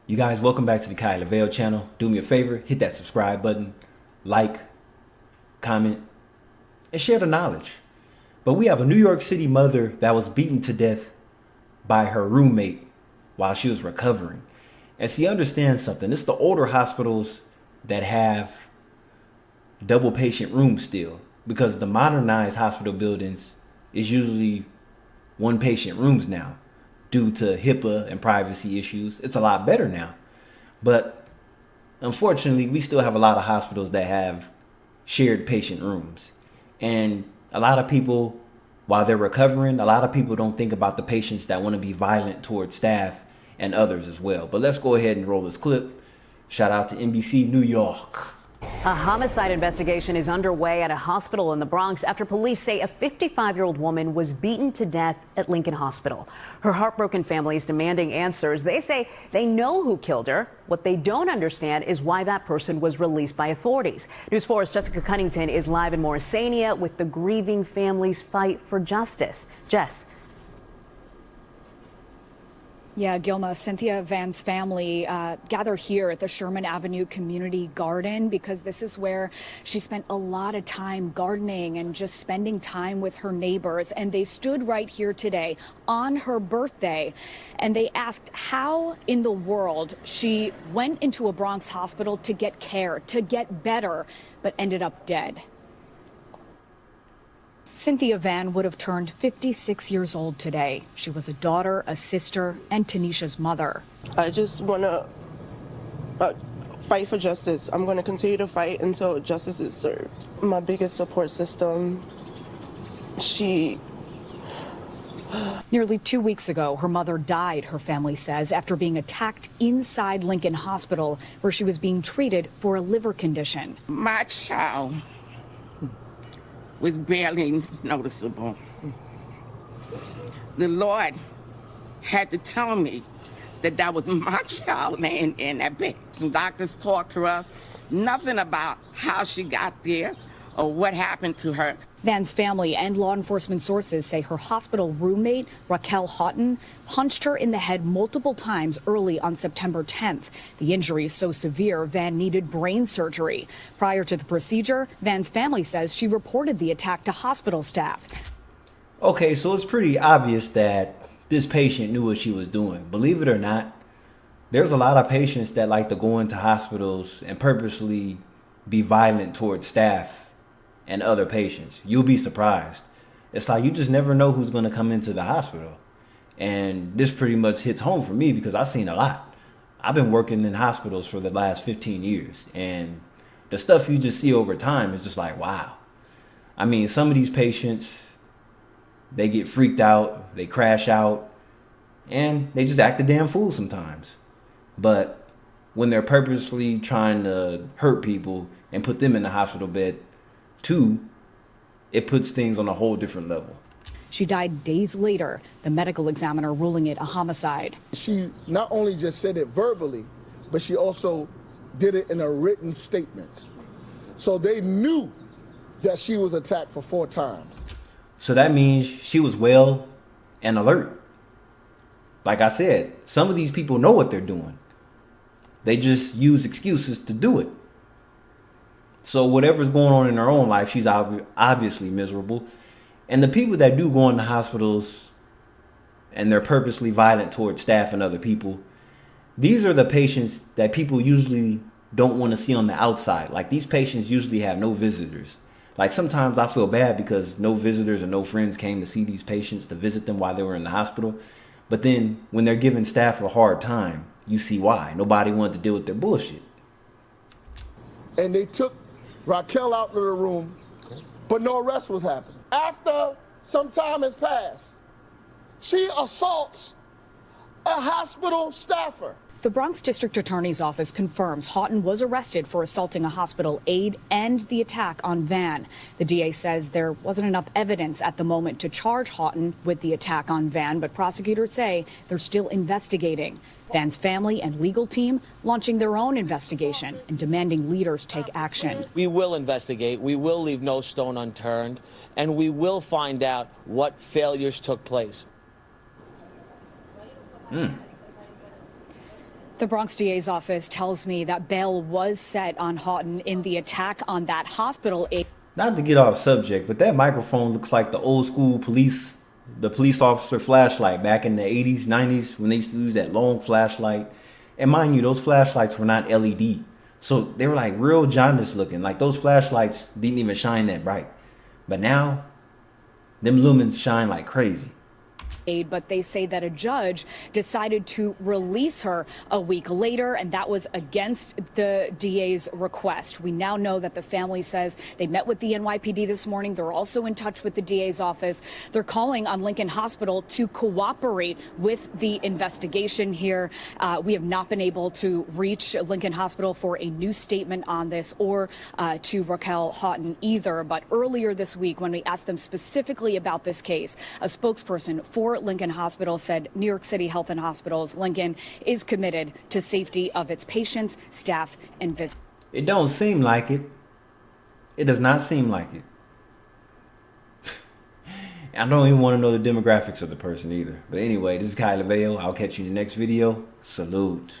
You guys, welcome back to the Kai Lavelle channel. Do me a favor, hit that subscribe button, like, comment, and share the knowledge. But we have a New York City mother that was beaten to death by her roommate while she was recovering. And see, understand something. It's the older hospitals that have double patient rooms still, because the modernized hospital buildings is usually one patient rooms now. Due to HIPAA and privacy issues, it's a lot better now. But unfortunately, we still have a lot of hospitals that have shared patient rooms. And a lot of people, while they're recovering, a lot of people don't think about the patients that want to be violent towards staff and others as well. But let's go ahead and roll this clip. Shout out to NBC New York. A homicide investigation is underway at a hospital in the Bronx after police say a 55-year-old woman was beaten to death at Lincoln Hospital. Her heartbroken family is demanding answers. They say they know who killed her. What they don't understand is why that person was released by authorities. News 4's Jessica Cunnington is live in Morrisania with the grieving family's fight for justice. Jess. Yeah, Gilma, Cynthia Van's family gathered here at the Sherman Avenue Community Garden because this is where she spent a lot of time gardening and just spending time with her neighbors. And they stood right here today on her birthday and they asked how in the world she went into a Bronx hospital to get care, to get better, but ended up dead. Cynthia Van would have turned 56 years old today. She was a daughter, a sister, and Tanisha's mother. I just want to fight for justice. I'm going to continue to fight until justice is served. My biggest support system, Nearly 2 weeks ago, her mother died, her family says, after being attacked inside Lincoln Hospital, where she was being treated for a liver condition. My child was barely noticeable. The Lord had to tell me that that was my child laying in that bed. Some doctors talked to us, nothing about how she got there or what happened to her. Van's family and law enforcement sources say her hospital roommate, Raquel Houghton, punched her in the head multiple times early on September 10th. The injury is so severe, Van needed brain surgery. Prior to the procedure, Van's family says she reported the attack to hospital staff. Okay, so it's pretty obvious that this patient knew what she was doing. Believe it or not, there's a lot of patients that like to go into hospitals and purposely be violent towards staff and other patients. You'll be surprised. It's like you just never know who's going to come into the hospital. And this pretty much hits home for me because I've seen a lot. I've been working in hospitals for the last 15 years. And the stuff you just see over time is just like, wow. I mean, some of these patients, they get freaked out, they crash out, and they just act a damn fool sometimes. But when they're purposely trying to hurt people and put them in the hospital bed, too, it puts things on a whole different level. She died days later, the medical examiner ruling it a homicide. She not only just said it verbally, but she also did it in a written statement. So they knew that she was attacked for 4 times. So that means she was well and alert. Like I said, some of these people know what they're doing. They just use excuses to do it. So whatever's going on in her own life, she's obviously miserable. And the people that do go into hospitals and they're purposely violent towards staff and other people, these are the patients that people usually don't want to see on the outside. Like these patients usually have no visitors. Like sometimes I feel bad because no visitors or no friends came to see these patients, to visit them while they were in the hospital. But then when they're giving staff a hard time, you see why. Nobody wanted to deal with their bullshit. And they took Raquel out of the room, but no arrest was happening. After some time has passed, she assaults a hospital staffer. The Bronx District Attorney's Office confirms Houghton was arrested for assaulting a hospital aide and the attack on Van. The DA says there wasn't enough evidence at the moment to charge Houghton with the attack on Van, but prosecutors say they're still investigating. Van's family and legal team launching their own investigation and demanding leaders take action. We will investigate, we will leave no stone unturned, and we will find out what failures took place. The Bronx DA's office tells me that bail was set on Houghton in the attack on that hospital. Not to get off subject, but that microphone looks like the old school police officer flashlight back in the 80s, 90s when they used to use that long flashlight. And mind you, those flashlights were not LED. So they were like real jaundiced looking. Like those flashlights didn't even shine that bright. But now, them lumens shine like crazy. But they say that a judge decided to release her a week later, and that was against the DA's request. We now know that the family says they met with the NYPD this morning. They're also in touch with the DA's office. They're calling on Lincoln Hospital to cooperate with the investigation here. We have not been able to reach Lincoln Hospital for a new statement on this or to Raquel Houghton either. But earlier this week, when we asked them specifically about this case, a spokesperson for Lincoln Hospital said New York City Health and Hospitals, Lincoln, is committed to safety of its patients, staff, and visitors. It don't seem like it. It does not seem like it. I don't even want to know the demographics of the person either. But anyway, this is Kylie Vale. I'll catch you in the next video. Salute.